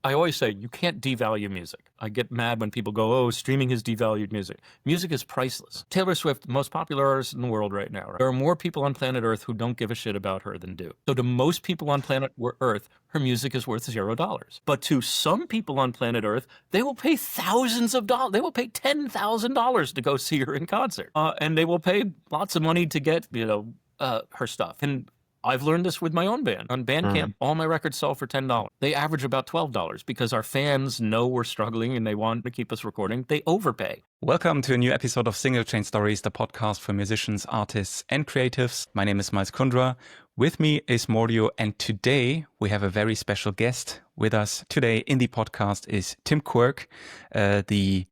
I always say you can't devalue music. I get mad when people go, oh, streaming has devalued music. Music is priceless. Taylor Swift, the most popular artist in the world right now. There are more people on planet Earth who don't give a shit about her than do. So to most people on planet Earth, her music is worth $0. But to some people on planet Earth, they will pay thousands of dollars. They will pay $10,000 to go see her in concert. And they will pay lots of money to get, her stuff. And I've learned this with my own band. On Bandcamp, all my records sell for $10. They average about $12 because our fans know we're struggling and they want to keep us recording. They overpay. Welcome to a new episode of Single Chain Stories, the podcast for musicians, artists, and creatives. My name is Miles Kundra. With me is Mordio, and today we have a very special guest with us. Today in the podcast is Tim Quirk, the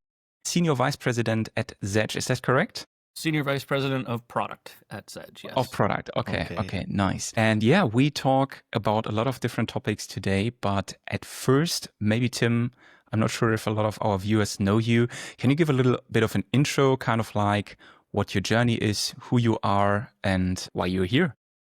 Senior Vice President at Zedge. Is that correct? Senior Vice President of Product at Zedge, yes. Of Product, okay, nice. And yeah, we talk about a lot of different topics today, but at first, maybe Tim, I'm not sure if a lot of our viewers know you. Can you give a little bit of an intro, kind of like what your journey is, who you are, and why you're here?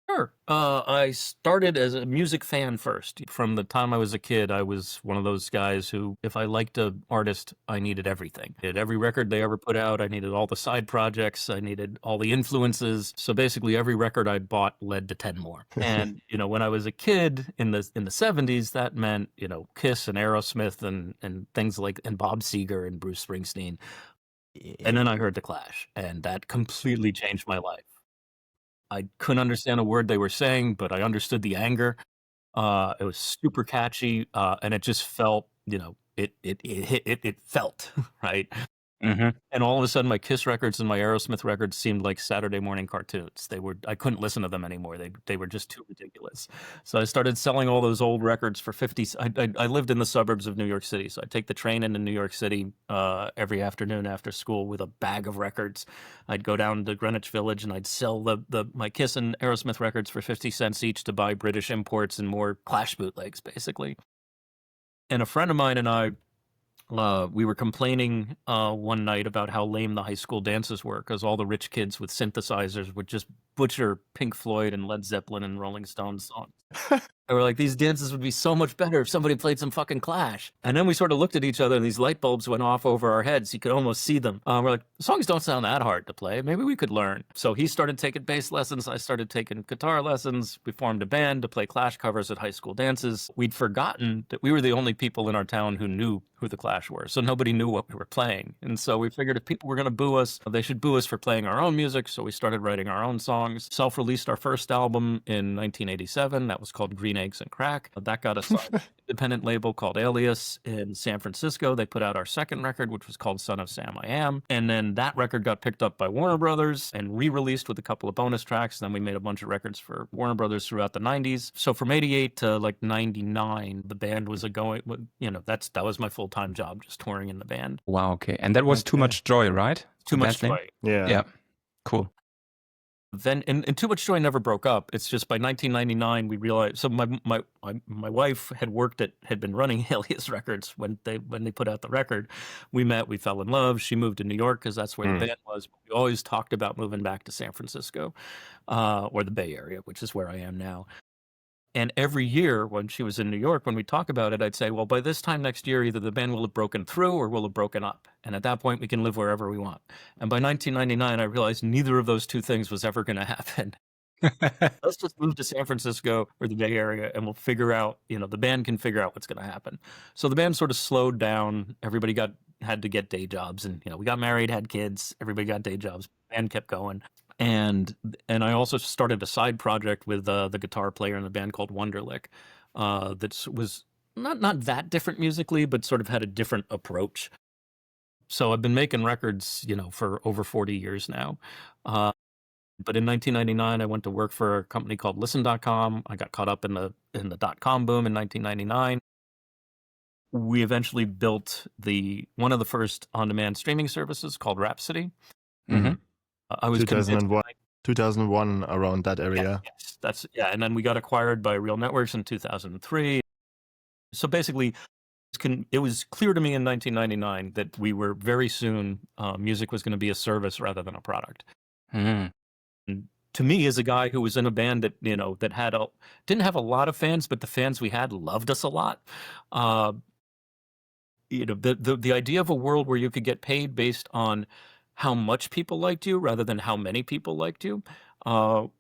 Sure. I started as a music fan first. From the time I was a kid, I was one of those guys who, if I liked an artist, I needed everything. I needed every record they ever put out. I needed all the side projects. I needed all the influences. So basically, every record I bought led to 10 more. And, when I was a kid in the 70s, that meant, Kiss and Aerosmith and things like, and Bob Seger and Bruce Springsteen. And then I heard The Clash, and that completely changed my life. I couldn't understand a word they were saying, but I understood the anger. It was super catchy, and it just felt, it felt right. Mm-hmm. And all of a sudden, my Kiss records and my Aerosmith records seemed like Saturday morning cartoons. I couldn't listen to them anymore. They were just too ridiculous. So I started selling all those old records for 50. I lived in the suburbs of New York City, so I'd take the train into New York City every afternoon after school with a bag of records. I'd go down to Greenwich Village and I'd sell my Kiss and Aerosmith records for 50 cents each to buy British imports and more Clash bootlegs, basically. And a friend of mine and I, we were complaining one night about how lame the high school dances were because all the rich kids with synthesizers would just butcher Pink Floyd and Led Zeppelin and Rolling Stones songs. And we're like, these dances would be so much better if somebody played some fucking Clash. And then we sort of looked at each other and these light bulbs went off over our heads. You could almost see them. We're like, the songs don't sound that hard to play. Maybe we could learn. So he started taking bass lessons. I started taking guitar lessons. We formed a band to play Clash covers at high school dances. We'd forgotten that we were the only people in our town who knew who the Clash were. So nobody knew what we were playing. And so we figured if people were going to boo us, they should boo us for playing our own music. So we started writing our own songs. Self-released our first album in 1987. That was called Green Eggs and Crack. That got us an independent label called Alias in San Francisco. They put out our second record, which was called Son of Sam I Am. And then that record got picked up by Warner Brothers and re-released with a couple of bonus tracks. And then we made a bunch of records for Warner Brothers throughout the 90s. So from 88 to like 99, the band was that was my full-time job, just touring in the band. Wow, okay. And that was Too Much Joy, right? Too Much Joy. Yeah. Cool. Then and Too Much Joy never broke up. It's just by 1999 we realized. So my wife had been running Alias Records when they put out the record. We met, we fell in love. She moved to New York because that's where the band was. We always talked about moving back to San Francisco, or the Bay Area, which is where I am now. And every year when she was in New York, when we talk about it, I'd say, well, by this time next year, either the band will have broken through or will have broken up. And at that point, we can live wherever we want. And by 1999, I realized neither of those two things was ever going to happen. Let's just move to San Francisco or the Bay Area and we'll figure out, the band can figure out what's going to happen. So the band sort of slowed down. Everybody had to get day jobs and, we got married, had kids, everybody got day jobs. The band kept going. And I also started a side project with the guitar player in the band called Wonderlick that was not that different musically, but sort of had a different approach. So I've been making records, for over 40 years now. But in 1999, I went to work for a company called Listen.com. I got caught up in the .com boom in 1999. We eventually built one of the first on-demand streaming services called Rhapsody. Mm-hmm. I was 2001 around that area. Yes, and then we got acquired by Real Networks in 2003. So basically, it was clear to me in 1999 that we were very soon music was going to be a service rather than a product. Mm-hmm. And to me, as a guy who was in a band that, that didn't have a lot of fans, but the fans we had loved us a lot. Uh, the idea of a world where you could get paid based on how much people liked you rather than how many people liked you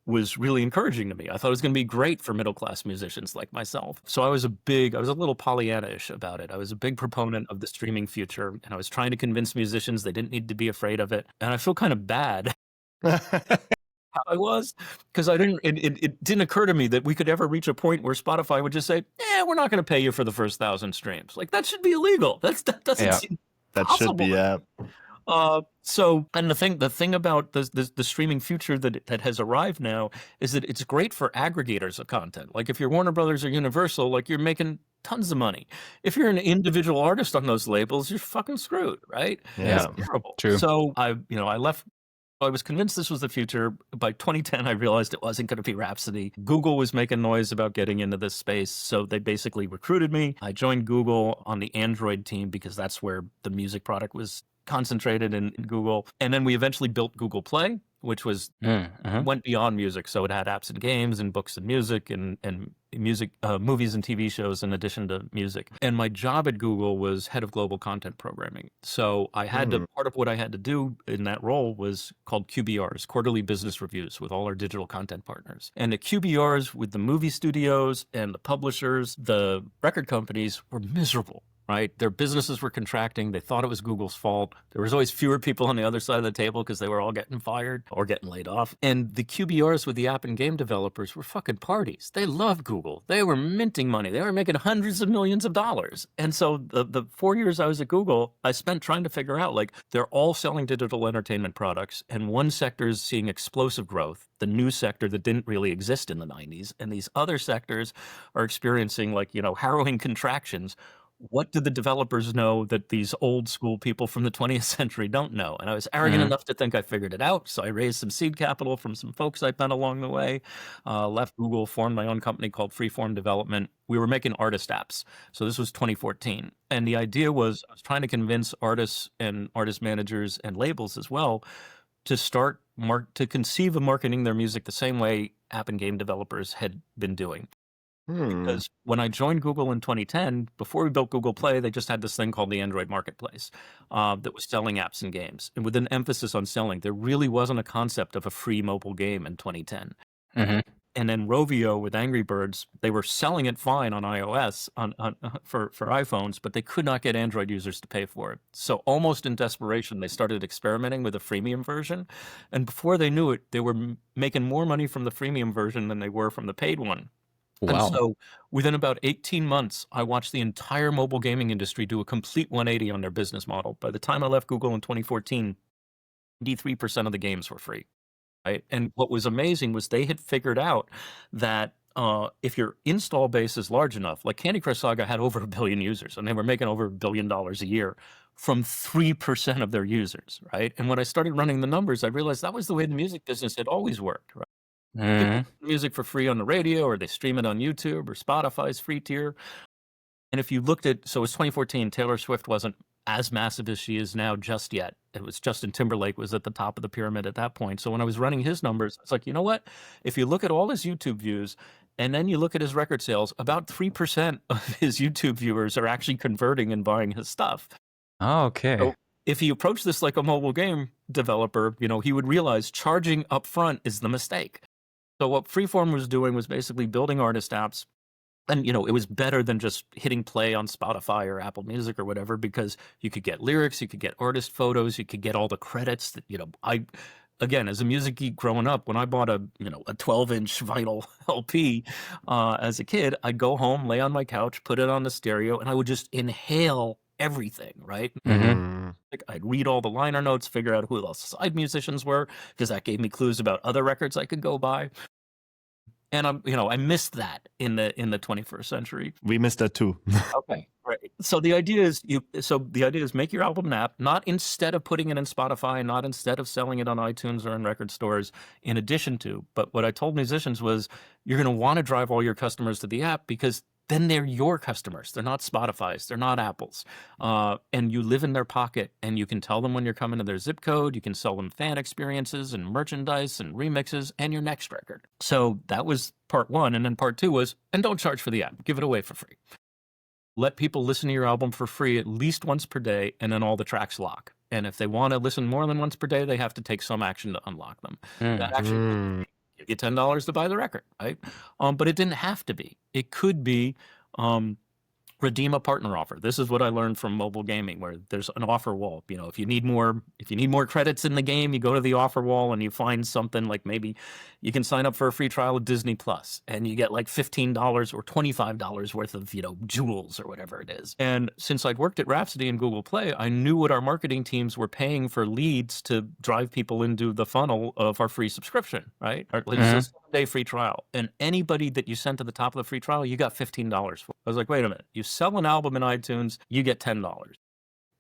was really encouraging to me. I thought it was going to be great for middle-class musicians like myself. So I was a little Pollyanna-ish about it. I was a big proponent of the streaming future, and I was trying to convince musicians they didn't need to be afraid of it. And I feel kind of bad how I was, because it didn't occur to me that we could ever reach a point where Spotify would just say, we're not going to pay you for the first 1,000 streams. Like, that should be illegal. That doesn't seem that possible. should be, yeah. So, and the thing about the streaming future that has arrived now is that it's great for aggregators of content. Like, if you're Warner Brothers or Universal, like, you're making tons of money. If you're an individual artist on those labels, you're fucking screwed, right? Yeah. It's terrible. True. So I left. I was convinced this was the future. By 2010, I realized it wasn't going to be Rhapsody. Google was making noise about getting into this space, so they basically recruited me. I joined Google on the Android team because that's where the music product was concentrated in Google. And then we eventually built Google Play, which was went beyond music. So it had apps and games and books and music and music, movies and TV shows in addition to music. And my job at Google was head of global content programming. So I had to, part of what I had to do in that role was called QBRs, quarterly business reviews with all our digital content partners. And the QBRs with the movie studios and the publishers, the record companies were miserable. Right? Their businesses were contracting. They thought it was Google's fault. There was always fewer people on the other side of the table because they were all getting fired or getting laid off. And the QBRs with the app and game developers were fucking parties. They loved Google. They were minting money. They were making hundreds of millions of dollars. And so the 4 years I was at Google, I spent trying to figure out, like, they're all selling digital entertainment products, and one sector is seeing explosive growth, the new sector that didn't really exist in the 90s. And these other sectors are experiencing, like, harrowing contractions. What do the developers know that these old school people from the 20th century don't know? And I was arrogant enough to think I figured it out. So I raised some seed capital from some folks I met along the way, left Google, formed my own company called Freeform Development. We were making artist apps. So this was 2014. And the idea was I was trying to convince artists and artist managers and labels as well to start to conceive of marketing their music the same way app and game developers had been doing. Because when I joined Google in 2010, before we built Google Play, they just had this thing called the Android Marketplace that was selling apps and games. And with an emphasis on selling, there really wasn't a concept of a free mobile game in 2010. And then Rovio with Angry Birds, they were selling it fine on iOS for iPhones, but they could not get Android users to pay for it. So almost in desperation, they started experimenting with a freemium version. And before they knew it, they were making more money from the freemium version than they were from the paid one. Wow. And so within about 18 months, I watched the entire mobile gaming industry do a complete 180 on their business model. By the time I left Google in 2014, 93% of the games were free. Right? And what was amazing was they had figured out that if your install base is large enough, like Candy Crush Saga had over 1 billion users, and they were making over $1 billion a year from 3% of their users, right? And when I started running the numbers, I realized that was the way the music business had always worked, right? They put music for free on the radio, or they stream it on YouTube or Spotify's free tier. And if you looked at, so it was 2014, Taylor Swift wasn't as massive as she is now just yet. It was Justin Timberlake was at the top of the pyramid at that point. So when I was running his numbers, it's like, you know what? If you look at all his YouTube views and then you look at his record sales, about 3% of his YouTube viewers are actually converting and buying his stuff. Oh, okay. So if he approached this like a mobile game developer, he would realize charging up front is the mistake. So what Freeform was doing was basically building artist apps. And, it was better than just hitting play on Spotify or Apple Music or whatever, because you could get lyrics, you could get artist photos, you could get all the credits that, again, as a music geek growing up, when I bought a 12-inch vinyl LP as a kid, I'd go home, lay on my couch, put it on the stereo, and I would just inhale everything, right? Like, I'd read all the liner notes, figure out who the side musicians were, because that gave me clues about other records I could go buy. And I missed that in the 21st century. We missed that too. Okay, right. So the idea is make your album an app, not instead of putting it in Spotify, not instead of selling it on iTunes or in record stores, in addition to. But what I told musicians was, you're going to want to drive all your customers to the app because then they're your customers. They're not Spotify's. They're not Apple's. And you live in their pocket, and you can tell them when you're coming to their zip code. You can sell them fan experiences and merchandise and remixes and your next record. So that was part one. And then part two was, and don't charge for the app. Give it away for free. Let people listen to your album for free at least once per day, and then all the tracks lock. And if they want to listen more than once per day, they have to take some action to unlock them. That actually you get $10 to buy the record, right? But it didn't have to be. It could be redeem a partner offer. This is what I learned from mobile gaming, where there's an offer wall. You know, if you need more credits in the game, you go to the offer wall and you find something like maybe you can sign up for a free trial of Disney Plus and you get like $15 or $25 worth of, you know, jewels or whatever it is. And since I'd worked at Rhapsody and Google Play, I knew what our marketing teams were paying for leads to drive people into the funnel of our free subscription, right? It's a 7-day free trial. And anybody that you sent to the top of the free trial, you got $15 for. I was like, wait a minute, you sell an album in iTunes, you get $10.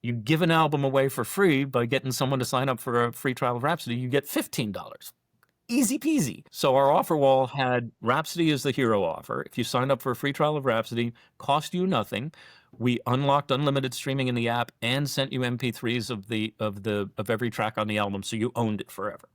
You give an album away for free by getting someone to sign up for a free trial of Rhapsody, you get $15. Easy peasy. So our offer wall had Rhapsody as the hero offer. If you signed up for a free trial of Rhapsody, cost you nothing. We unlocked unlimited streaming in the app and sent you MP3s of every track on the album, so you owned it forever.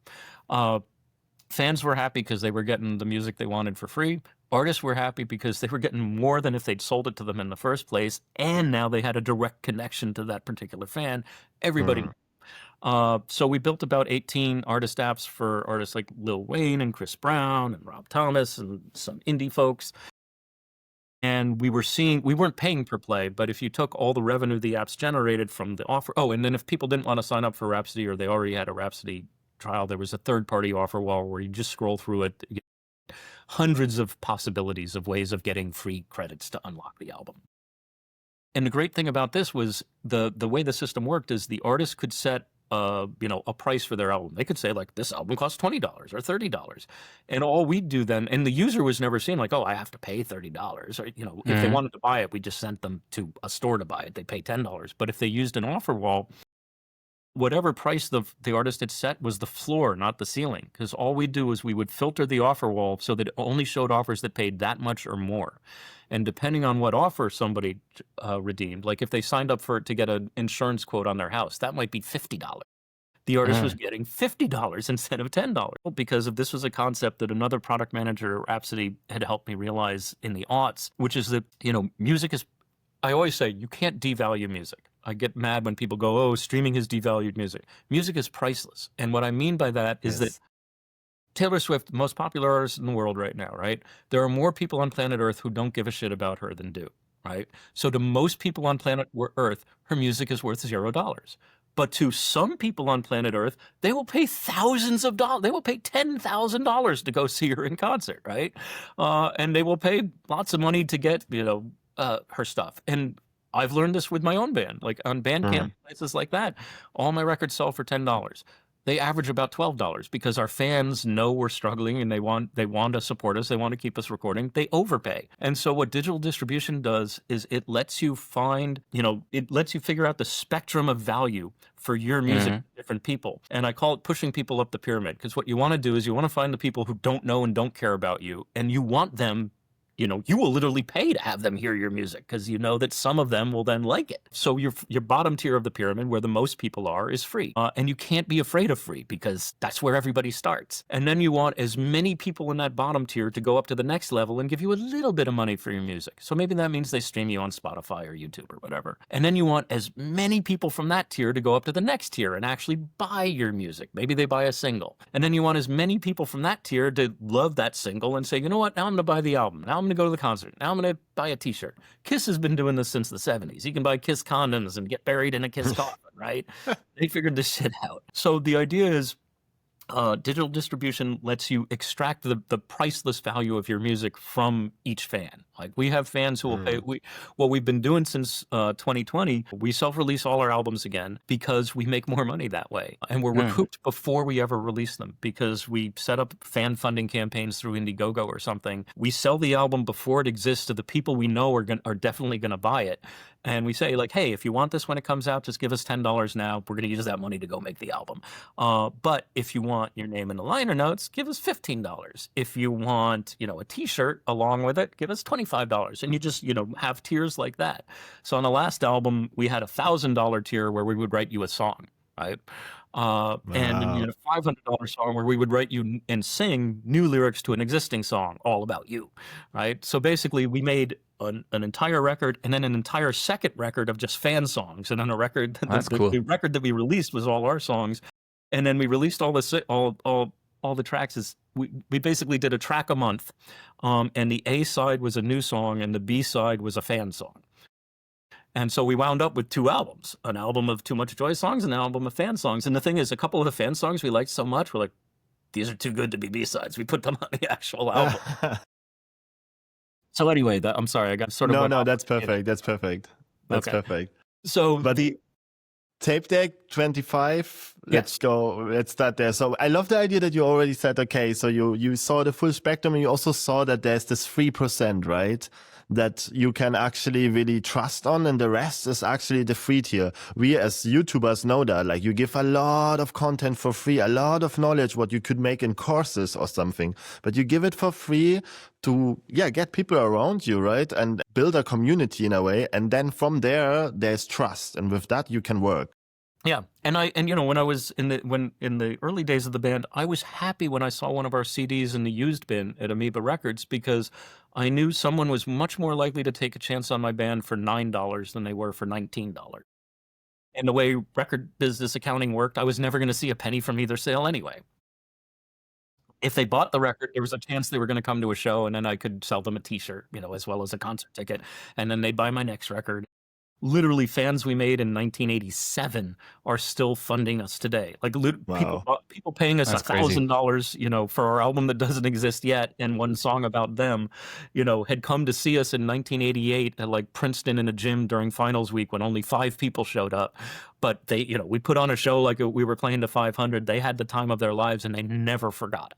Fans were happy because they were getting the music they wanted for free. Artists were happy because they were getting more than if they'd sold it to them in the first place, and now they had a direct connection to that particular fan. Everybody. So we built about 18 artist apps for artists like Lil Wayne and Chris Brown and Rob Thomas and some indie folks. And we weren't paying per play, but if you took all the revenue the apps generated from the offer, and then if people didn't want to sign up for Rhapsody or they already had a Rhapsody trial, there was a third-party offer wall where you just scroll through it, hundreds of possibilities of ways of getting free credits to unlock the album. And the great thing about this was the way the system worked is the artist could set a price for their album. They could say like, this album costs $20 or $30. And all we'd do then, and the user was never saying like, oh, I have to pay $30. Or, if they wanted to buy it, we just sent them to a store to buy it. They pay $10. But if they used an offer wall, whatever price the artist had set was the floor, not the ceiling. Because all we'd do is we would filter the offer wall so that it only showed offers that paid that much or more. And depending on what offer somebody redeemed, like if they signed up for it to get an insurance quote on their house, that might be $50. The artist was getting $50 instead of $10 because this was a concept that another product manager at Rhapsody had helped me realize in the aughts, which is that, music is, I always say, you can't devalue music. I get mad when people go, oh, streaming has devalued music. Music is priceless. And what I mean by that is that Taylor Swift, the most popular artist in the world right now, right? There are more people on planet Earth who don't give a shit about her than do, right? So to most people on planet Earth, her music is worth $0. But to some people on planet Earth, they will pay thousands of dollars. They will pay $10,000 to go see her in concert, right? And they will pay lots of money to get, her stuff. And I've learned this with my own band, like on Bandcamp, places like that. All my records sell for $10. They average about $12 because our fans know we're struggling and they want to support us. They want to keep us recording. They overpay. And so what digital distribution does is it lets you figure out the spectrum of value for your music to different people. And I call it pushing people up the pyramid, because what you want to do is you want to find the people who don't know and don't care about you, and you want them, you will literally pay to have them hear your music because you know that some of them will then like it. So your bottom tier of the pyramid, where the most people are, is free. And you can't be afraid of free because that's where everybody starts. And then you want as many people in that bottom tier to go up to the next level and give you a little bit of money for your music. So maybe that means they stream you on Spotify or YouTube or whatever. And then you want as many people from that tier to go up to the next tier and actually buy your music. Maybe they buy a single. And then you want as many people from that tier to love that single and say, you know what, now I'm going to buy the album. Now I'm going to go to the concert. Now I'm going to buy a t-shirt. Kiss has been doing this since the 70s. You can buy Kiss condoms and get buried in a Kiss coffin, right? They figured this shit out. So the idea is digital distribution lets you extract the priceless value of your music from each fan. Like we have fans who will pay. What we've been doing since 2020, we self-release all our albums again because we make more money that way. And we're recouped before we ever release them because we set up fan funding campaigns through Indiegogo or something. We sell the album before it exists to the people we know are definitely going to buy it. And we say like, hey, if you want this when it comes out, just give us $10 now. We're going to use that money to go make the album. But if you want want your name in the liner notes, give us $15. If you want, a t-shirt along with it, give us $25. And you just, have tiers like that. So on the last album, we had $1,000 tier where we would write you a song, right? And then we had a $500 song where we would write you and sing new lyrics to an existing song all about you, right? So basically we made an entire record and then an entire second record of just fan songs, and then a record That's cool. the record that we released was all our songs, and then we released all the tracks. Is we basically did a track a month, and the A side was a new song and the B side was a fan song. And so we wound up with 2 albums, an album of Too Much Joy songs and an album of fan songs. And the thing is, a couple of the fan songs we liked so much, we're like, these are too good to be B-sides. We put them on the actual album. So anyway, I'm sorry, I got sort of... No, that's perfect. That's perfect. That's Okay. perfect. So But the Tapedeck 25, let's go. Let's start there. So I love the idea that you already said, okay, so you saw the full spectrum and you also saw that there's this 3%, right? That you can actually really trust on, and the rest is actually the free tier. We as YouTubers know that, like, you give a lot of content for free, a lot of knowledge, what you could make in courses or something, but you give it for free to, get people around you, right? And build a community in a way. And then from there, there's trust. And with that, you can work. yeah, and when I was in the early days of the band, I was happy when I saw one of our CDs in the used bin at Amoeba Records, because I knew someone was much more likely to take a chance on my band for $9 than they were for $19. And the way record business accounting worked, I was never going to see a penny from either sale anyway. If they bought the record, there was a chance they were going to come to a show, and then I could sell them a t-shirt, as well as a concert ticket, and then they'd buy my next record. Literally, fans we made in 1987 are still funding us today. Like, people paying us That's crazy. $1,000, for our album that doesn't exist yet, and one song about them, had come to see us in 1988 at like Princeton in a gym during finals week when only 5 people showed up. But they, we put on a show like we were playing to 500. They had the time of their lives, and they never forgot.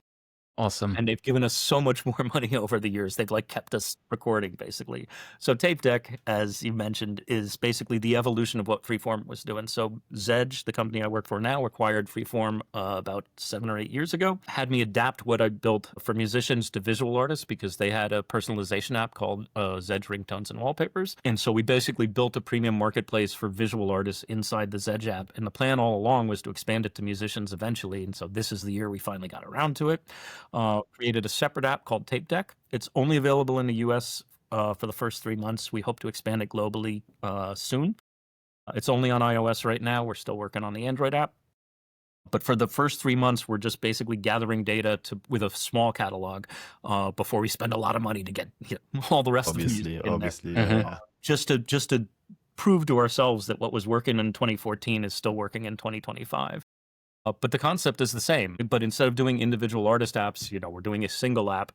Awesome. And they've given us so much more money over the years. They've kept us recording, basically. So Tapedeck, as you mentioned, is basically the evolution of what Freeform was doing. So Zedge, the company I work for now, acquired Freeform about 7 or 8 years ago, had me adapt what I built for musicians to visual artists, because they had a personalization app called Zedge Ringtones and Wallpapers. And so we basically built a premium marketplace for visual artists inside the Zedge app. And the plan all along was to expand it to musicians eventually. And so this is the year we finally got around to it. Created a separate app called Tapedeck. It's only available in the US for the first 3 months. We hope to expand it globally soon. It's only on iOS right now. We're still working on the Android app. But for the first 3 months, we're just basically gathering data with a small catalog before we spend a lot of money to get all the rest of the music in Obviously, there. yeah. Just to prove to ourselves that what was working in 2014 is still working in 2025. But the concept is the same. But instead of doing individual artist apps, we're doing a single app.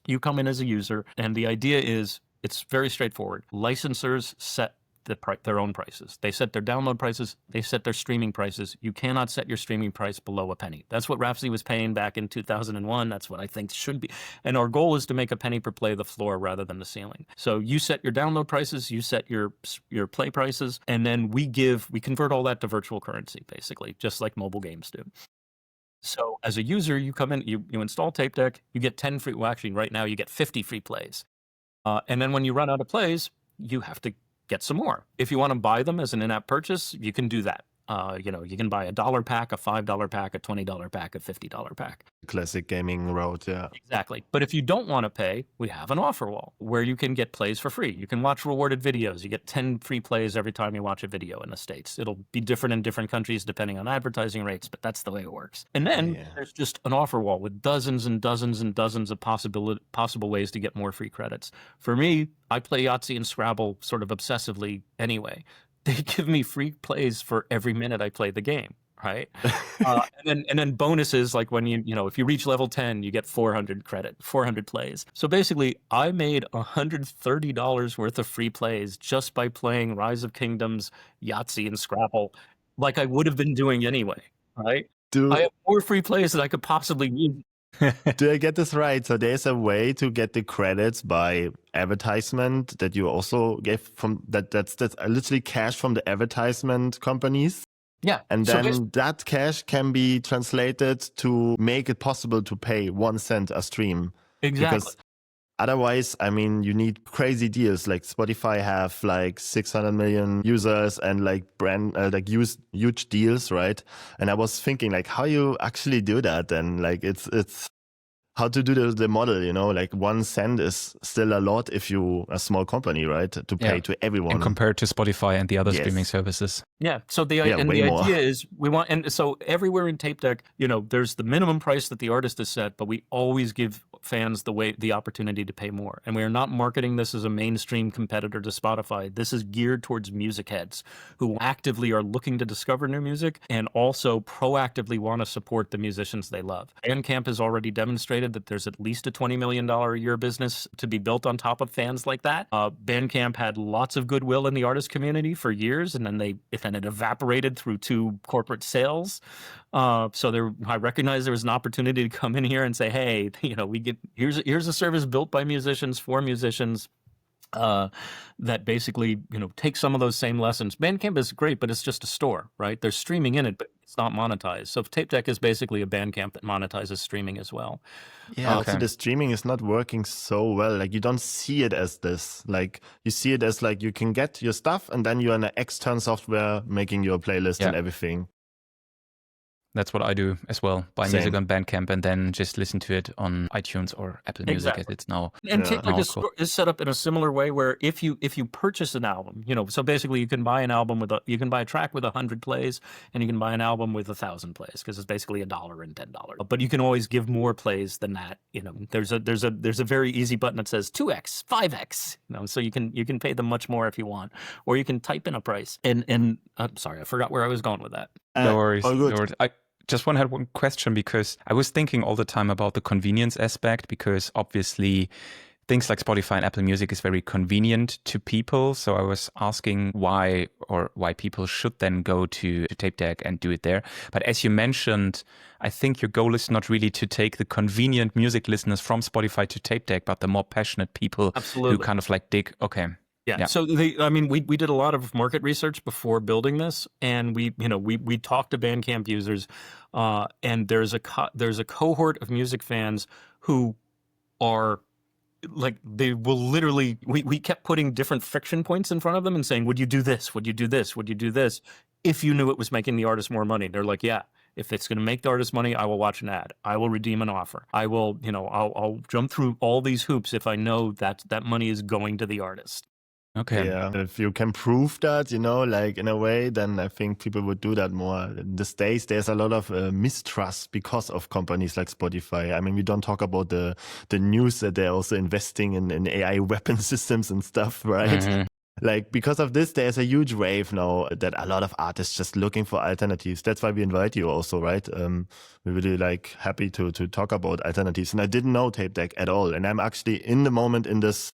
You come in as a user, and the idea is it's very straightforward. Licensors set their own prices. They set their download prices. They set their streaming prices. You cannot set your streaming price below a penny. That's what Rhapsody was paying back in 2001. That's what I think should be. And our goal is to make a penny per play the floor rather than the ceiling. So you set your download prices, you set your play prices, and then we convert all that to virtual currency, basically, just like mobile games do. So as a user, you come in, you install Tapedeck, you get 10 free, well, actually right now you get 50 free plays. And then when you run out of plays, you have to get some more. If you want to buy them as an in-app purchase, you can do that. You can buy a $1 pack, a $5 pack, a $20 pack, a $50 pack. Classic gaming road, yeah. Exactly. But if you don't want to pay, we have an offer wall where you can get plays for free. You can watch rewarded videos. You get 10 free plays every time you watch a video in the States. It'll be different in different countries depending on advertising rates, but that's the way it works. And then there's just an offer wall with dozens and dozens and dozens of possible ways to get more free credits. For me, I play Yahtzee and Scrabble sort of obsessively anyway. They give me free plays for every minute I play the game, right? and then bonuses, like when if you reach level 10, you get 400 plays. So basically, I made $130 worth of free plays just by playing Rise of Kingdoms, Yahtzee, and Scrabble, like I would have been doing anyway, right? I have more free plays than I could possibly use. Do I get this right? So there's a way to get the credits by advertisement that you also gave from that's literally cash from the advertisement companies? Yeah. And So then that cash can be translated to make it possible to pay 1 cent a stream. exactly. Because otherwise, I mean, you need crazy deals. Like Spotify have like 600 million users and like huge deals, right? And I was thinking like how you actually do that. And like it's how to do the model, you know, like 1 cent is still a lot if you a small company, right? To pay to everyone. And compared to Spotify and the other Yes. streaming services. Yeah. So the way more. idea is we want, and so everywhere in Tapedeck, you know, there's the minimum price that the artist has set, but we always give fans the opportunity to pay more. And we are not marketing this as a mainstream competitor to Spotify. This is geared towards music heads who actively are looking to discover new music and also proactively want to support the musicians they love. Bandcamp has already demonstrated that there's at least a $20 million a year business to be built on top of fans like that. Bandcamp had lots of goodwill in the artist community for years, and then it evaporated through 2 corporate sales. So I recognize there was an opportunity to come in here and say, hey, you know, here's a service built by musicians for musicians. That basically, you know, take some of those same lessons. Bandcamp is great, but it's just a store, right? There's streaming in it, but it's not monetized. So Tapedeck is basically a Bandcamp that monetizes streaming as well. Yeah, also the streaming is not working so well. Like you don't see it as this. Like you see it as like you can get your stuff and then you're in an external software making your playlist and everything. That's what I do as well. Buy music on Bandcamp and then just listen to it on iTunes or Apple Music as it's now. And Tapedeck is set up in a similar way where if you purchase an album, you know, so basically you can buy an album you can buy a track with 100 plays and you can buy an album with 1,000 plays because it's basically $1 and $10. But you can always give more plays than that. You know, there's a very easy button that says 2x, 5x. You know, so you can pay them much more if you want, or you can type in a price. And I'm sorry, I forgot where I was going with that. No worries. No worries. I just want to have one question because I was thinking all the time about the convenience aspect because obviously things like Spotify and Apple Music is very convenient to people. So I was asking why people should then go to Tapedeck and do it there. But as you mentioned, I think your goal is not really to take the convenient music listeners from Spotify to Tapedeck, but the more passionate people who kind of like dig. Okay. Yeah. So we did a lot of market research before building this, and we talked to Bandcamp users, and there's a cohort of music fans who are like, they will literally, we kept putting different friction points in front of them and saying, would you do this? Would you do this? Would you do this? If you knew it was making the artist more money. They're like, yeah. If it's going to make the artist money, I will watch an ad. I will redeem an offer. I will, I'll jump through all these hoops if I know that money is going to the artist. Okay. Yeah. If you can prove that, like in a way, then I think people would do that more. In these days, there's a lot of mistrust because of companies like Spotify. I mean, we don't talk about the news that they're also investing in AI weapon systems and stuff, right? Mm-hmm. Like because of this, there's a huge wave now that a lot of artists just looking for alternatives. That's why we invite you also, right? We're really happy to talk about alternatives. And I didn't know Tapedeck at all. And I'm actually in the moment in this,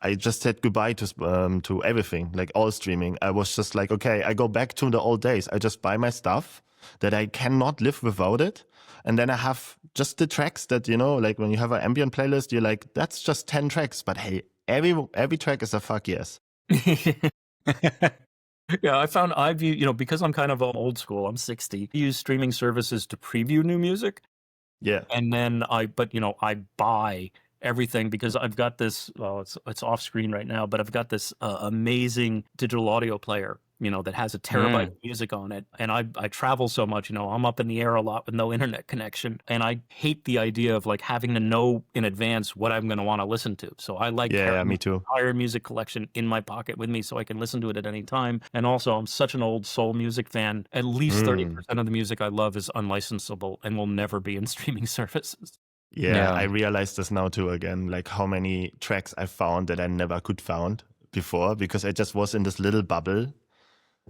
I just said goodbye to everything, like all streaming. I was just like, okay, I go back to the old days. I just buy my stuff that I cannot live without it. And then I have just the tracks that, like when you have an ambient playlist, you're like, that's just 10 tracks. But hey, every track is a fuck yes. Yeah, I view, because I'm kind of old school, I'm 60, I use streaming services to preview new music. Yeah. And then I buy everything because I've got this, it's off screen right now, but I've got this amazing digital audio player, that has a terabyte of music on it. And I travel so much, I'm up in the air a lot with no internet connection. And I hate the idea of having to know in advance what I'm going to want to listen to. So I carrying me too. entire music collection in my pocket with me so I can listen to it at any time. And also I'm such an old soul music fan. At least 30% of the music I love is unlicensable and will never be in streaming services. Yeah, I realized this now too again, like how many tracks I found that I never could found before because I just was in this little bubble.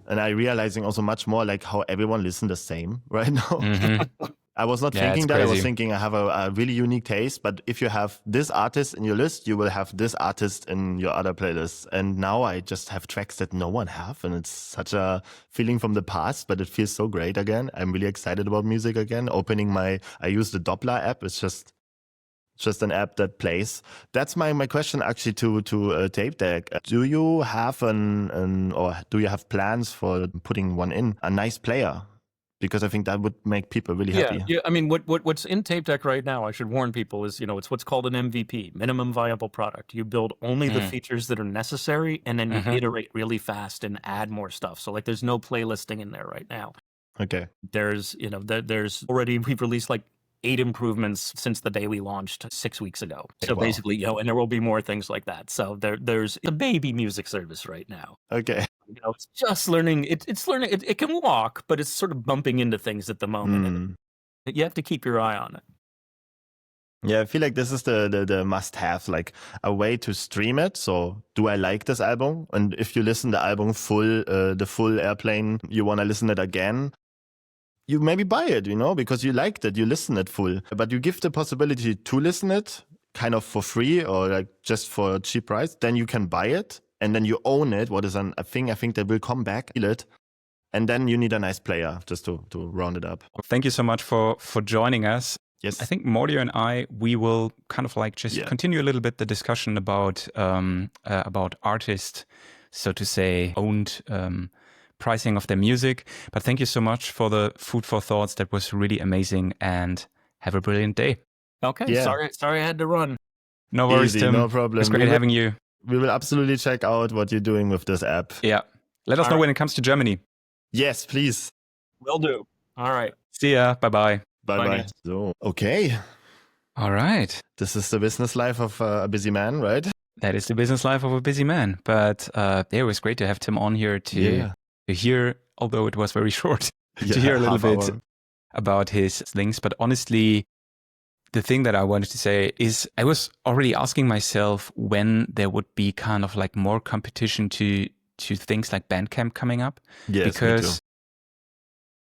And I realizing also much more like how everyone listens the same right now. Mm-hmm. I was not thinking that. Crazy. I was thinking I have a really unique taste. But if you have this artist in your list, you will have this artist in your other playlists. And now I just have tracks that no one have. And it's such a feeling from the past, but it feels so great again. I'm really excited about music again. I use the Doppler app. It's just just an app that plays. That's my question actually to Tapedeck. Do you have or do you have plans for putting one in, a nice player? Because I think that would make people really happy. Yeah. I mean, what's in Tapedeck right now, I should warn people, is, it's what's called an MVP, minimum viable product. You build only the features that are necessary, and then you iterate really fast and add more stuff. So like, there's no playlisting in there right now. Okay. There's already, we've released like 8 improvements since the day we launched 6 weeks ago. So wow. basically, and there will be more things like that. So there's a baby music service right now. Okay. It's just learning. It's learning. It can walk, but it's sort of bumping into things at the moment. And you have to keep your eye on it. Yeah, I feel like this is the must-have, like a way to stream it. So, do I like this album? And if you listen the album full, the full airplane, you want to listen it again, you maybe buy it, because you liked it, you listen it full. But you give the possibility to listen it kind of for free or like just for a cheap price. Then you can buy it. And then you own it, what is a thing I think that will come back, and then you need a nice player just to round it up. Thank you so much for joining us. Yes. I think Mordio and we will kind of like just continue a little bit the discussion about artists, so to say, owned pricing of their music. But thank you so much for the food for thoughts. That was really amazing, and have a brilliant day. Okay. Yeah. Sorry I had to run. No worries, Easy, Tim. No problem. It's great having you. We will absolutely check out what you're doing with this app. Yeah. Let us know when it comes to Germany. Yes, please. Will do. All right. See ya. Bye-bye. Bye-bye. So, okay. All right. This is the business life of a busy man, right? That is the business life of a busy man. But it was great to have Tim on here to hear, although it was very short, to hear a little bit about his things. But honestly, the thing that I wanted to say is I was already asking myself when there would be kind of like more competition to things like Bandcamp coming up. Yes, because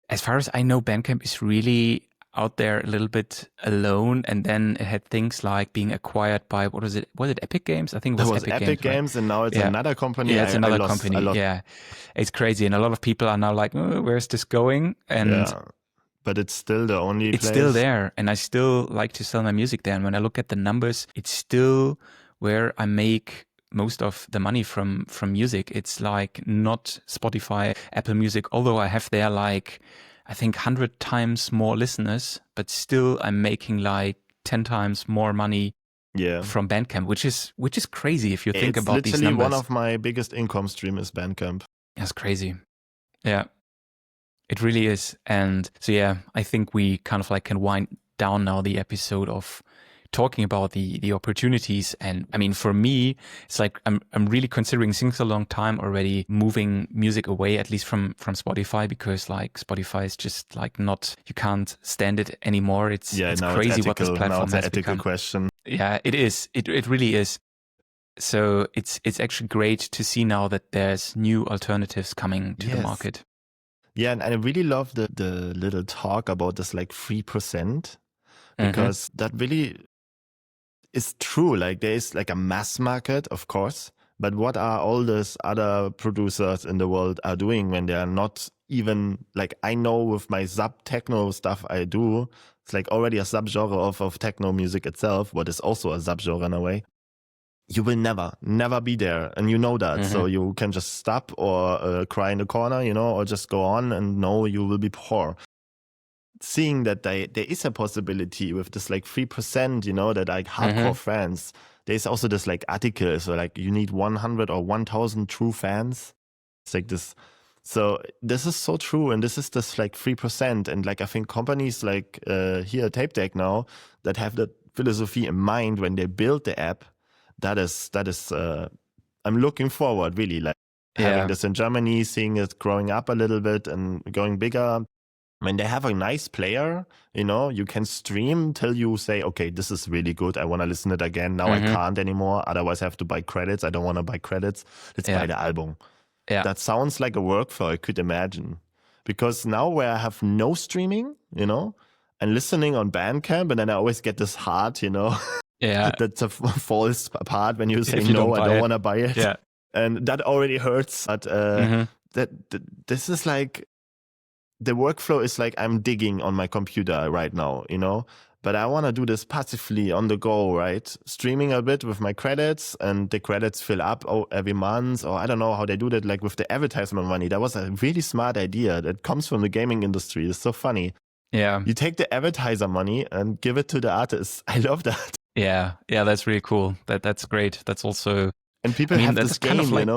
as far as I know, Bandcamp is really out there a little bit alone. And then it had things like being acquired by, what was it? Was it Epic Games? I think it was Epic Games, right? And now it's another company. Yeah, it's another company. Yeah, it's crazy. And a lot of people are now like, where's this going? And but it's still the only place. It's still there, and I still like to sell my music there. And when I look at the numbers, it's still where I make most of the money from music. It's like not Spotify, Apple Music, although I have there like, I think 100 times more listeners, but still I'm making like 10 times more money from Bandcamp, which is crazy if you think about these numbers. It's literally one of my biggest income stream is Bandcamp. That's crazy. Yeah. It really is. And so, I think we kind of like can wind down now the episode of talking about the opportunities. And I mean, for me, it's like I'm really considering since a long time already moving music away, at least from Spotify, because like Spotify is just like not, you can't stand it anymore. It's crazy what this platform has become. Question. Yeah, it is. It really is. So it's actually great to see now that there's new alternatives coming to the market. Yeah, and I really love the little talk about this like 3%, because that really is true. Like there is like a mass market, of course, but what are all those other producers in the world are doing when they are not even, like, I know with my sub-techno stuff I do, it's like already a subgenre of techno music itself, what is also a subgenre in a way. You will never be there. And you know that. So you can just stop or cry in the corner, or just go on and know you will be poor. Seeing that there is a possibility with this like 3%, that like hardcore fans. There's also this like article. So like you need 100 or 1,000 true fans. It's like this. So this is so true. And this is this like 3%. And like I think companies like here Tapedeck now that have that philosophy in mind when they build the app, that is I'm looking forward really, like having this in Germany, seeing it growing up a little bit and going bigger. When they have a nice player, you can stream till you say, okay, this is really good. I want to listen to it again. Now I can't anymore. Otherwise I have to buy credits. I don't want to buy credits. Let's buy the album. Yeah. That sounds like a workflow I could imagine. Because now where I have no streaming, and listening on Bandcamp, and then I always get this heart, Yeah, that's a false part when you say no, I don't want to buy it. Yeah, and that already hurts. But this is like the workflow is like I'm digging on my computer right now, but I want to do this passively on the go, right? Streaming a bit with my credits, and the credits fill up every month, or I don't know how they do that, like with the advertisement money. That was a really smart idea that comes from the gaming industry. It's so funny. Yeah. You take the advertiser money and give it to the artists. I love that. Yeah, that's really cool. That's great. That's also, and people have this game, kind of like,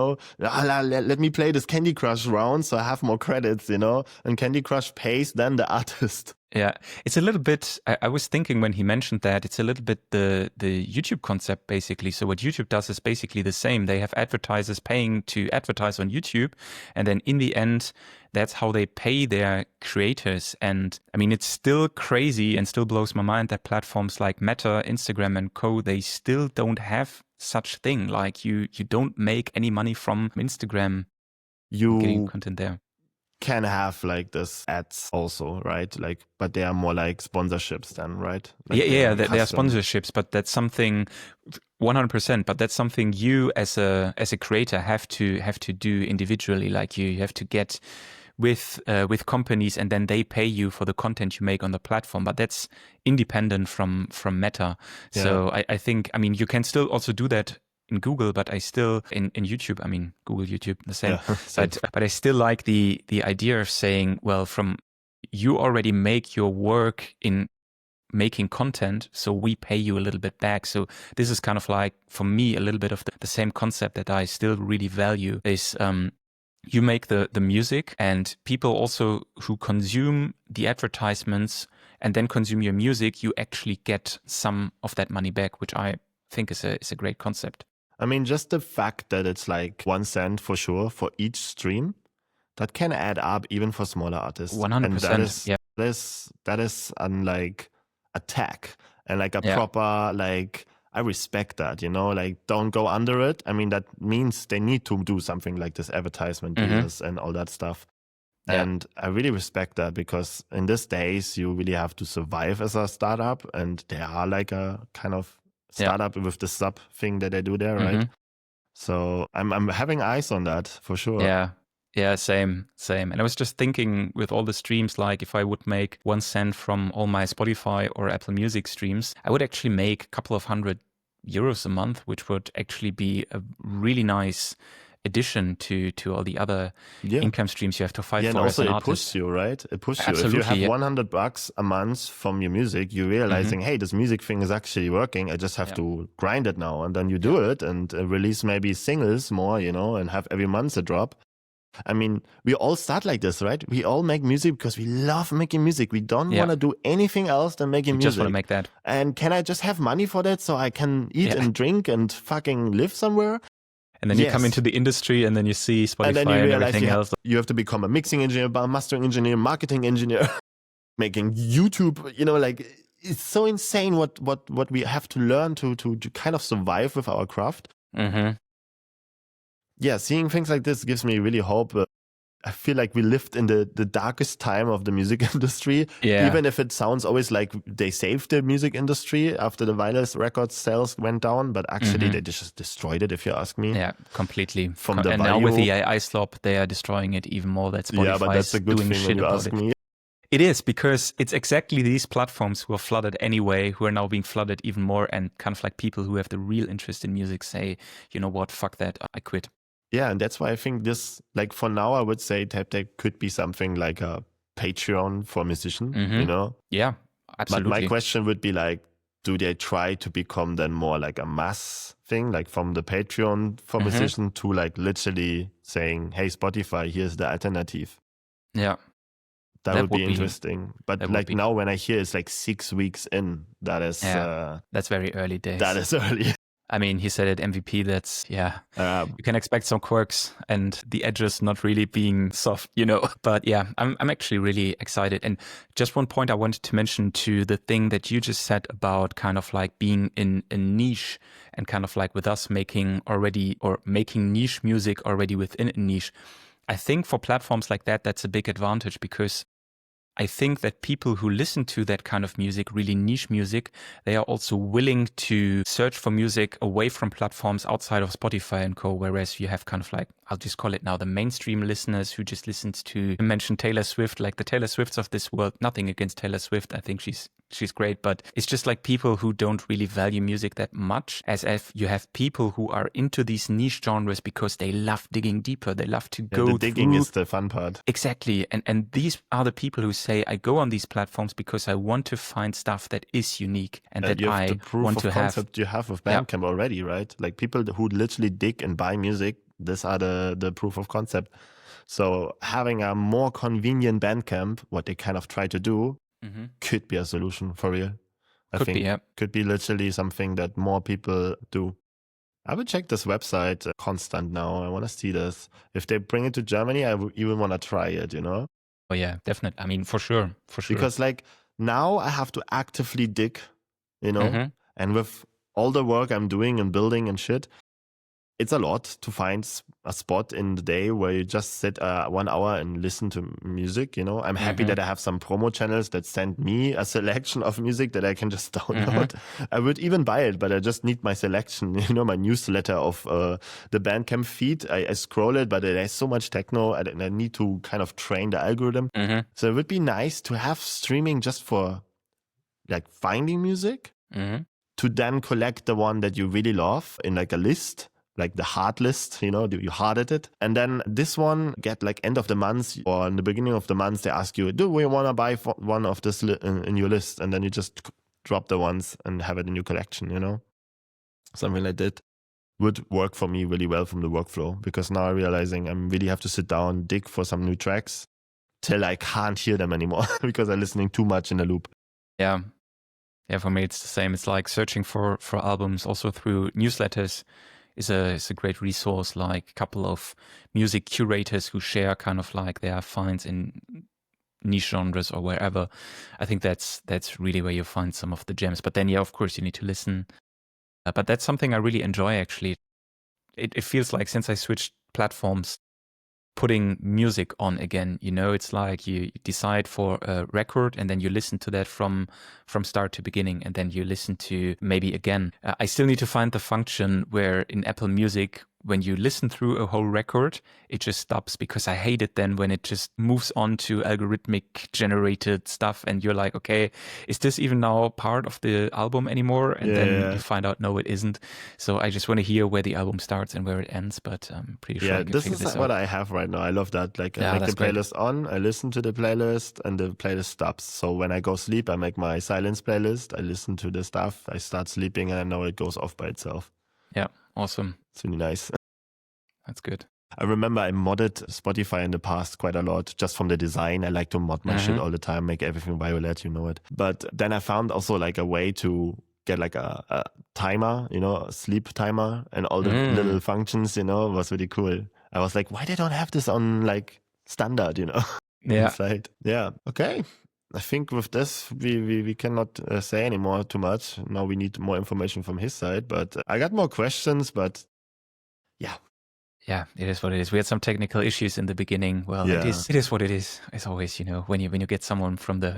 let me play this Candy Crush round so I have more credits, and Candy Crush pays then the artist. Yeah, it's a little bit, I was thinking when he mentioned that, it's a little bit the YouTube concept, basically. So what YouTube does is basically the same. They have advertisers paying to advertise on YouTube. And then in the end, that's how they pay their creators. And I mean, it's still crazy and still blows my mind that platforms like Meta, Instagram and co, they still don't have such thing. Like you don't make any money from Instagram getting content there. Can have like this ads also, right? Like, but they are more like sponsorships then, right? Like they are sponsorships, but that's something 100%. But that's something you as a creator have to do individually. Like you have to get with companies, and then they pay you for the content you make on the platform. But that's independent from Meta. Yeah. So I think, I mean, you can still also do that in Google, but I still in YouTube, I mean Google, YouTube, the same. Yeah, but I still like the idea of saying, well, from you already make your work in making content, so we pay you a little bit back. So this is kind of like, for me, a little bit of the same concept that I still really value is you make the music, and people also who consume the advertisements and then consume your music, you actually get some of that money back, which I think is a great concept. I mean, just the fact that it's like 1 cent for sure for each stream, that can add up even for smaller artists. 100%. And that is unlike a tag and like a proper, like, I respect that, like don't go under it. I mean, that means they need to do something like this advertisement deals and all that stuff. Yeah. And I really respect that, because in these days you really have to survive as a startup, and they are like a kind of startup with the sub thing that they do there, right? So I'm having eyes on that for sure. Yeah, same. And I was just thinking, with all the streams, like if I would make 1 cent from all my Spotify or Apple Music streams, I would actually make a couple of €100 a month, which would actually be a really nice addition to all the other income streams you have to fight for. And also as an it artist. pushes you, right? It pushes you. Absolutely, if you have $100 a month from your music, you're realizing, hey, this music thing is actually working. I just have to grind it now. And then you do it and release maybe singles more, and have every month a drop. I mean, we all start like this, right? We all make music because we love making music. We don't want to do anything else than making music. Just want to make that. And can I just have money for that so I can eat and drink and fucking live somewhere? And then you come into the industry, and then you see Spotify and, then you realize everything else. You have to become a mixing engineer, mastering engineer, marketing engineer, making YouTube, like it's so insane what we have to learn to kind of survive with our craft. Yeah, seeing things like this gives me really hope. I feel like we lived in the darkest time of the music industry. Even if it sounds always like they saved the music industry after the vinyl record sales went down, but actually they just destroyed it, if you ask me. Yeah, completely. And now with the AI slop, they are destroying it even more. That's Spotify. Yeah, but that's a good thing when you ask me. It is, because it's exactly these platforms who are flooded anyway, who are now being flooded even more, and kind of like people who have the real interest in music say, you know what, fuck that, I quit. Yeah, and that's why I think this, like for now, I would say Tapedeck could be something like a Patreon for musicians, Yeah, absolutely. But my question would be like, do they try to become then more like a mass thing, like from the Patreon for musicians to like literally saying, hey, Spotify, here's the alternative? Yeah. That would be interesting. But like now when I hear it's like 6 weeks in, that is... that's very early days. That is early. I mean, he said at MVP, that's, you can expect some quirks and the edges not really being soft, But yeah, I'm actually really excited. And just one point I wanted to mention to the thing that you just said about kind of like being in a niche, and kind of like with us making niche music already within a niche. I think for platforms like that, that's a big advantage, because I think that people who listen to that kind of music, really niche music, they are also willing to search for music away from platforms outside of Spotify and co. Whereas you have kind of like, I'll just call it now, the mainstream listeners who just listens to mention Taylor Swift, like the Taylor Swifts of this world. Nothing against Taylor Swift. I think she's she's great, but it's just like people who don't really value music that much, as if you have people who are into these niche genres because they love digging deeper. They love to go the digging through. is the fun part. Exactly. And these are the people who say, I go on these platforms because I want to find stuff that is unique and that you have I the proof want of to have. concept you have with Bandcamp already, right? Like people who literally dig and buy music, these are the proof of concept. So having a more convenient Bandcamp, what they kind of try to do, could be a solution for real. I think could be literally something that more people do. I will check this website constant now. I want to see this. If they bring it to Germany, I would even want to try it, you know? Oh yeah, definitely. I mean, for sure. Because like now I have to actively dig, you know? And with all the work I'm doing and building and shit, it's a lot to find a spot in the day where you just sit 1 hour and listen to music, you know. I'm happy that I have some promo channels that send me a selection of music that I can just download. I would even buy it, but I just need my selection, you know, my newsletter of the Bandcamp feed. I scroll it, but there's so much techno and I need to kind of train the algorithm. So it would be nice to have streaming just for like finding music, to then collect the one that you really love in like a list, like the hard list, you know, you harded it. And then this one get like end of the month or in the beginning of the month, they ask you, do we want to buy one of this in your list? And then you just drop the ones and have it in your collection, you know? Something like that would work for me really well from the workflow, because now I'm realizing I really have to sit down, dig for some new tracks till I can't hear them anymore because I'm listening too much in a loop. Yeah. Yeah, for me, it's the same. It's like searching for albums also through newsletters is a great resource, like a couple of music curators who share kind of like their finds in niche genres or wherever. I think that's really where you find some of the gems. But then, yeah, of course, you need to listen. But that's something I really enjoy, actually. It feels like since I switched platforms, putting music on again, you know, it's like you decide for a record and then you listen to that from start to beginning, and then you listen to maybe again. I still need to find the function where in Apple Music, when you listen through a whole record, it just stops, because I hate it then when it just moves on to algorithmic generated stuff and you're like, okay, is this even now part of the album anymore? And then you find out, no, it isn't. So I just want to hear where the album starts and where it ends, but I'm pretty sure I can figure this out. What I have right now. I love that. Like I make the playlist on, I listen to the playlist and the playlist stops. So when I go sleep, I make my silence playlist. I listen to the stuff. I start sleeping and I know it goes off by itself. Yeah, awesome. It's really nice. That's good. I remember I modded Spotify in the past quite a lot, just from the design. I like to mod my shit all the time, make everything violet, you know it. But then I found also like a way to get like a timer, you know, a sleep timer and all the little functions, you know, was really cool. I was like, why they don't have this on like standard, you know? Inside. Yeah. Okay. I think with this, we cannot say anymore too much. Now we need more information from his side, but I got more questions, but yeah. Yeah, it is what it is. We had some technical issues in the beginning. Well, it is what it is. As always, you know, when you get someone from the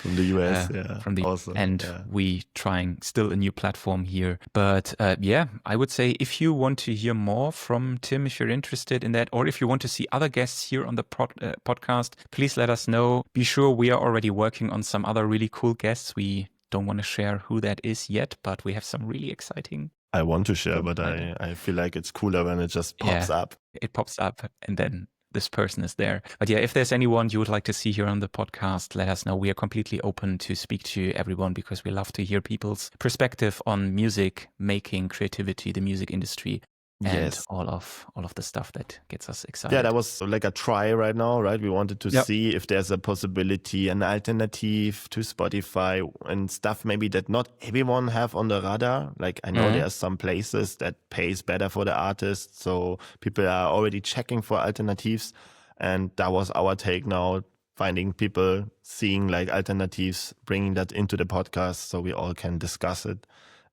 US, from the awesome. and we trying still a new platform here. But yeah, I would say if you want to hear more from Tim, if you're interested in that, or if you want to see other guests here on the podcast, please let us know. Be sure we are already working on some other really cool guests. We don't want to share who that is yet, but we have some really exciting. I want to share, but I feel like it's cooler when it just pops up. It pops up and then this person is there. But yeah, if there's anyone you would like to see here on the podcast, let us know. We are completely open to speak to everyone because we love to hear people's perspective on music making, creativity, the music industry. And all of the stuff that gets us excited. Yeah, that was like a try right now, right? We wanted to see if there's a possibility, an alternative to Spotify and stuff maybe that not everyone have on the radar. Like I know there's some places that pays better for the artists, so people are already checking for alternatives. And that was our take now, finding people, seeing like alternatives, bringing that into the podcast so we all can discuss it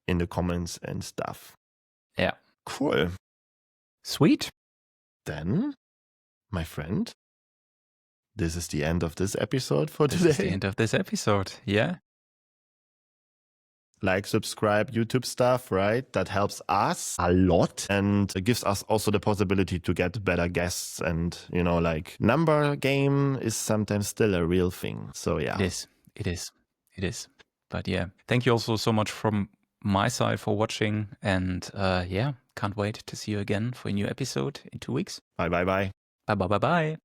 in the comments and stuff. Yeah. Cool. Sweet. Then, my friend, this is the end of this episode for today. This is the end of this episode, yeah. Like, subscribe, YouTube stuff, right? That helps us a lot and it gives us also the possibility to get better guests. And, you know, like number game is sometimes still a real thing. So, yeah. It is. It is. But yeah, thank you also so much from my side for watching. And yeah, can't wait to see you again for a new episode in 2 weeks. Bye, bye, bye. Bye, bye, bye, bye.